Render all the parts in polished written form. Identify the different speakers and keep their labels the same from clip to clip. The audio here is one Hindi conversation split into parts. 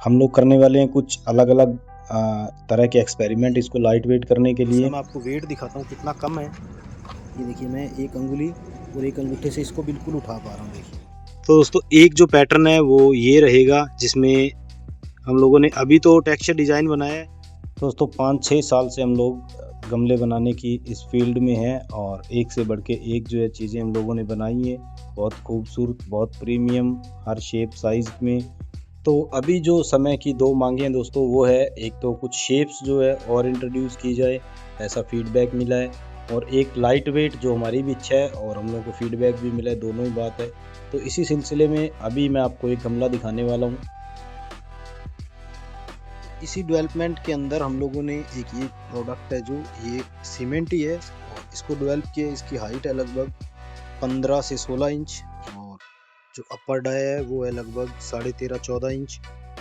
Speaker 1: हम लोग करने वाले हैं कुछ अलग अलग तरह के एक्सपेरिमेंट इसको लाइट वेट करने के लिए।
Speaker 2: मैं आपको वेट दिखाता हूँ कितना कम है। ये देखिए, मैं एक अंगुली और एक अंगूठे से इसको बिल्कुल उठा पा रहा हूँ। देखिए,
Speaker 1: तो दोस्तों एक जो पैटर्न है वो ये रहेगा, जिसमें हम लोगों ने अभी तो टेक्सचर डिज़ाइन बनाया है। दोस्तों 5-6 साल से हम लोग गमले बनाने की इस फील्ड में हैं और एक से बढ़ के एक जो है चीज़ें हम लोगों ने बनाई हैं, बहुत खूबसूरत, बहुत प्रीमियम, हर शेप साइज़ में। तो अभी जो समय की दो मांगे हैं दोस्तों, वो है एक तो कुछ शेप्स जो है और इंट्रोड्यूस की जाए, ऐसा फीडबैक मिला है, और एक लाइट वेट जो हमारी भी इच्छा है और हम लोगों को फीडबैक भी मिला है, दोनों ही बात है। तो इसी सिलसिले में अभी मैं आपको एक गमला दिखाने वाला हूँ।
Speaker 2: इसी डेवलपमेंट के अंदर हम लोगों ने एक ये प्रोडक्ट है जो ये सीमेंट ही है और इसको डेवलप किया। इसकी हाइट है लगभग 15 से 16 इंच और जो अपर डाई है वो है लगभग 13.5-14 इंच।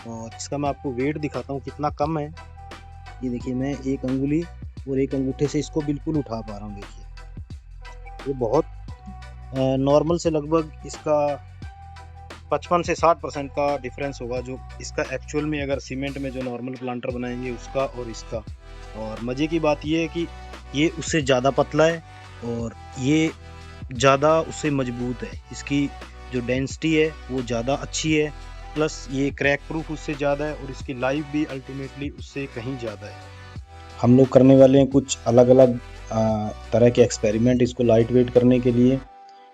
Speaker 2: और इसका मैं आपको वेट दिखाता हूँ कितना कम है। ये देखिए, मैं एक अंगुली और एक अंगूठे से इसको बिल्कुल उठा पा रहा हूँ। देखिए, ये बहुत नॉर्मल से लगभग इसका 55 से 60% का डिफरेंस होगा, जो इसका एक्चुअल में अगर सीमेंट में जो नॉर्मल प्लांटर बनाएंगे उसका और इसका। और मज़े की बात ये है कि ये उससे ज़्यादा पतला है और ये ज़्यादा उससे मजबूत है। इसकी जो डेंसिटी है वो ज़्यादा अच्छी है, प्लस ये क्रैक प्रूफ उससे ज़्यादा है और इसकी लाइफ भी अल्टीमेटली उससे कहीं ज़्यादा है।
Speaker 1: हम लोग करने वाले हैं कुछ अलग अलग तरह के एक्सपेरिमेंट इसको लाइट वेट करने के लिए।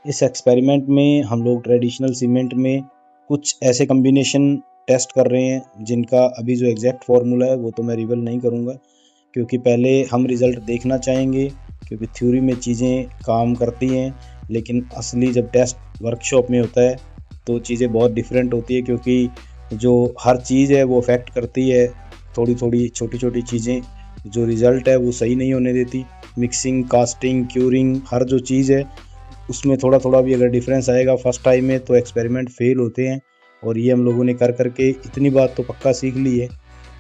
Speaker 1: इस एक्सपेरिमेंट में हम लोग ट्रेडिशनल सीमेंट में कुछ ऐसे कम्बिनेशन टेस्ट कर रहे हैं जिनका अभी जो एग्जैक्ट फार्मूला है वो तो मैं रिवील नहीं करूँगा, क्योंकि पहले हम रिज़ल्ट देखना चाहेंगे। क्योंकि थ्योरी में चीज़ें काम करती हैं, लेकिन असली जब टेस्ट वर्कशॉप में होता है तो चीज़ें बहुत डिफरेंट होती है, क्योंकि जो हर चीज़ है वो अफेक्ट करती है। थोड़ी थोड़ी छोटी छोटी चीज़ें जो रिज़ल्ट है वो सही नहीं होने देती। मिक्सिंग, कास्टिंग, क्यूरिंग, हर जो चीज़ है उसमें थोड़ा थोड़ा भी अगर डिफरेंस आएगा फर्स्ट टाइम में तो एक्सपेरिमेंट फेल होते हैं। और ये हम लोगों ने कर करके इतनी बात तो पक्का सीख ली है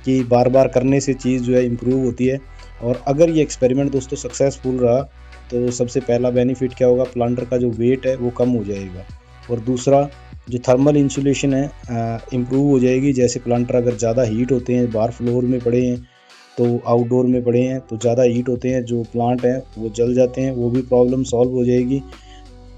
Speaker 1: कि बार बार करने से चीज़ जो है इम्प्रूव होती है। और अगर ये एक्सपेरिमेंट दोस्तों सक्सेसफुल रहा तो सबसे पहला बेनिफिट क्या होगा, प्लांटर का जो वेट है वो कम हो जाएगा, और दूसरा जो थर्मल इंसुलेशन है इम्प्रूव हो जाएगी। जैसे प्लांटर अगर ज़्यादा हीट होते हैं, बाहर फ्लोर में पड़े हैं तो आउटडोर में पड़े हैं तो ज़्यादा हीट होते हैं, जो प्लांट हैं वो जल जाते हैं, वो भी प्रॉब्लम सॉल्व हो जाएगी।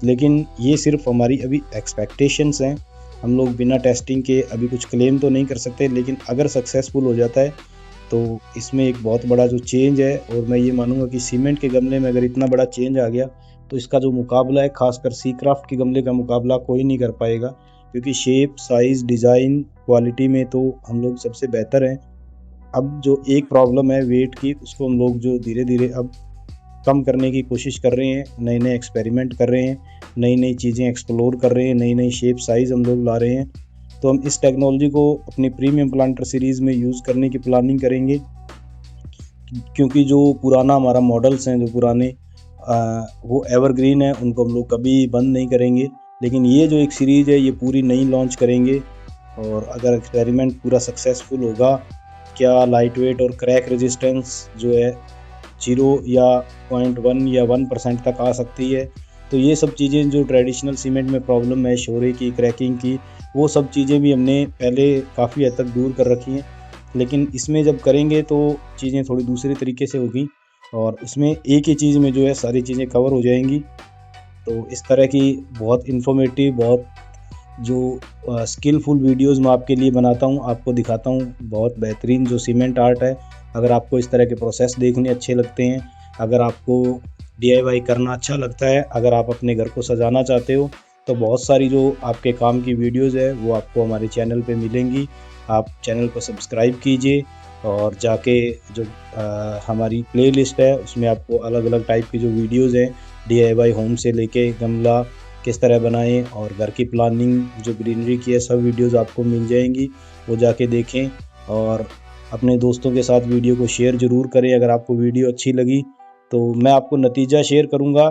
Speaker 1: लेकिन ये सिर्फ हमारी अभी एक्सपेक्टेशंस हैं, हम लोग बिना टेस्टिंग के अभी कुछ क्लेम तो नहीं कर सकते। लेकिन अगर सक्सेसफुल हो जाता है तो इसमें एक बहुत बड़ा जो चेंज है, और मैं ये मानूंगा कि सीमेंट के गमले में अगर इतना बड़ा चेंज आ गया तो इसका जो मुकाबला है, खासकर सी क्राफ्ट के गमले का मुकाबला कोई नहीं कर पाएगा। क्योंकि शेप, साइज़, डिज़ाइन, क्वालिटी में तो हम लोग सबसे बेहतर हैं। अब जो एक प्रॉब्लम है वेट की, उसको हम लोग जो धीरे धीरे अब कम करने की कोशिश कर रहे हैं, नए नए एक्सपेरिमेंट कर रहे हैं, नई नई चीज़ें एक्सप्लोर कर रहे हैं, नई नई शेप साइज़ हम लोग ला रहे हैं। तो हम इस टेक्नोलॉजी को अपनी प्रीमियम प्लांटर सीरीज़ में यूज़ करने की प्लानिंग करेंगे। क्योंकि जो पुराना हमारा मॉडल्स हैं, जो पुराने वो एवरग्रीन है, उनको हम लोग कभी बंद नहीं करेंगे। लेकिन ये जो एक सीरीज़ है ये पूरी नई लॉन्च करेंगे। और अगर एक्सपेरिमेंट पूरा सक्सेसफुल होगा, क्या लाइट वेट और क्रैक रेजिस्टेंस जो है 0 या 0.1 या 1% तक आ सकती है। तो ये सब चीज़ें जो ट्रेडिशनल सीमेंट में प्रॉब्लम है, शोरे की, क्रैकिंग की, वो सब चीज़ें भी हमने पहले काफ़ी हद तक दूर कर रखी हैं। लेकिन इसमें जब करेंगे तो चीज़ें थोड़ी दूसरे तरीके से होगी, और उसमें एक ही चीज़ में जो है सारी चीज़ें कवर हो जाएंगी। तो इस तरह की बहुत इन्फॉर्मेटिव, बहुत जो स्किलफुल वीडियोस मैं आपके लिए बनाता हूँ, आपको दिखाता हूँ बहुत बेहतरीन जो सीमेंट आर्ट है। अगर आपको इस तरह के प्रोसेस देखने अच्छे लगते हैं, अगर आपको डीआईवाई करना अच्छा लगता है, अगर आप अपने घर को सजाना चाहते हो, तो बहुत सारी जो आपके काम की वीडियोस है वो आपको हमारे चैनल पे मिलेंगी। आप चैनल को सब्सक्राइब कीजिए और जाके जो हमारी प्लेलिस्ट है उसमें आपको अलग अलग टाइप की जो वीडियोस हैं, डीआईवाई होम से लेके गमला किस तरह बनाएं और घर की प्लानिंग जो ग्रीनरी की है, सब वीडियोस आपको मिल जाएंगी। वो जाके देखें और अपने दोस्तों के साथ वीडियो को शेयर ज़रूर करें। अगर आपको वीडियो अच्छी लगी तो मैं आपको नतीजा शेयर करूंगा,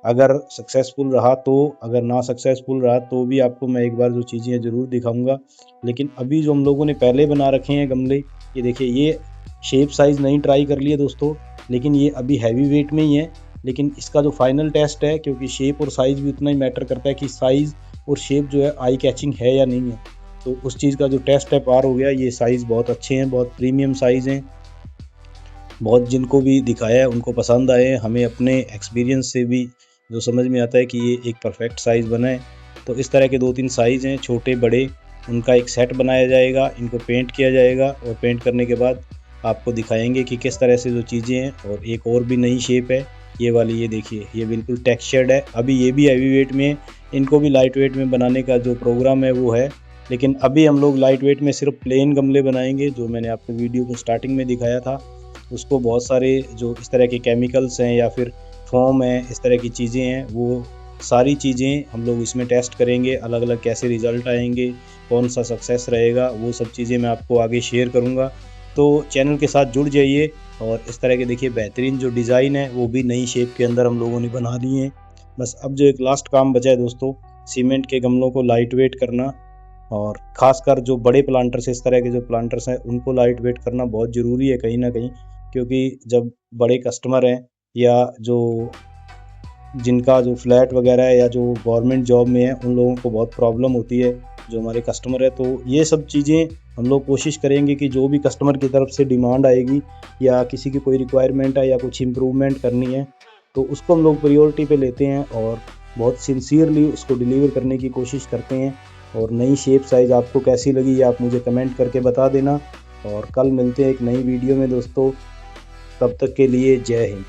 Speaker 1: अगर सक्सेसफुल रहा तो, अगर ना सक्सेसफुल रहा तो भी आपको मैं एक बार जो चीज़ें ज़रूर दिखाऊंगा। लेकिन अभी जो हम लोगों ने पहले बना रखे हैं गमले, ये देखिए, ये शेप साइज़ नहीं ट्राई कर लिए दोस्तों, लेकिन ये अभी हैवी वेट में ही है। लेकिन इसका जो फाइनल टेस्ट है, क्योंकि शेप और साइज़ भी उतना ही मैटर करता है कि साइज़ और शेप जो है आई कैचिंग है या नहीं है। तो उस चीज़ का जो टेस्ट है पार हो गया। ये साइज़ बहुत अच्छे हैं, बहुत प्रीमियम साइज़ हैं, बहुत जिनको भी दिखाया है उनको पसंद आए। हमें अपने एक्सपीरियंस से भी जो समझ में आता है कि ये एक परफेक्ट साइज़ बना है। तो इस तरह के 2-3 साइज़ हैं, छोटे बड़े, उनका एक सेट बनाया जाएगा, इनको पेंट किया जाएगा और पेंट करने के बाद आपको दिखाएंगे कि किस तरह से जो चीज़ें हैं। और एक और भी नई शेप है ये वाली, ये देखिए, ये बिल्कुल टेक्सचर्ड है। अभी ये भी हैवी वेट में है, इनको भी लाइट वेट में बनाने का जो प्रोग्राम है वो है, लेकिन अभी हम लोग लाइट वेट में सिर्फ प्लेन गमले बनाएंगे, जो मैंने आपको वीडियो को स्टार्टिंग में दिखाया था। उसको बहुत सारे जो इस तरह के केमिकल्स हैं या फिर फोम है, इस तरह की चीज़ें हैं, वो सारी चीज़ें हम लोग इसमें टेस्ट करेंगे, अलग अलग कैसे रिज़ल्ट आएंगे, कौन सा सक्सेस रहेगा, वो सब चीज़ें मैं आपको आगे शेयर करूँगा। तो चैनल के साथ जुड़ जाइए। और इस तरह के देखिए बेहतरीन जो डिज़ाइन है वो भी नई शेप के अंदर हम लोगों ने बना लिए हैं। बस अब जो एक लास्ट काम बचा है दोस्तों, सीमेंट के गमलों को लाइट वेट करना, और ख़ासकर जो बड़े प्लांटर्स, इस तरह के जो प्लांटर्स हैं, उनको लाइट वेट करना बहुत ज़रूरी है कहीं ना कहीं, क्योंकि जब बड़े कस्टमर हैं या जो जिनका जो फ्लैट वगैरह है या जो गवर्नमेंट जॉब में है, उन लोगों को बहुत प्रॉब्लम होती है, जो हमारे कस्टमर है। तो ये सब चीज़ें हम लोग कोशिश करेंगे कि जो भी कस्टमर की तरफ से डिमांड आएगी या किसी की कोई रिक्वायरमेंट है या कुछ इम्प्रूवमेंट करनी है, तो उसको हम लोग प्रायोरिटी पे लेते हैं और बहुत सिंसियरली उसको डिलीवर करने की कोशिश करते हैं। और नई शेप साइज़ आपको कैसी लगी ये आप मुझे कमेंट करके बता देना। और कल मिलते हैं एक नई वीडियो में दोस्तों, तब तक के लिए जय हिंद।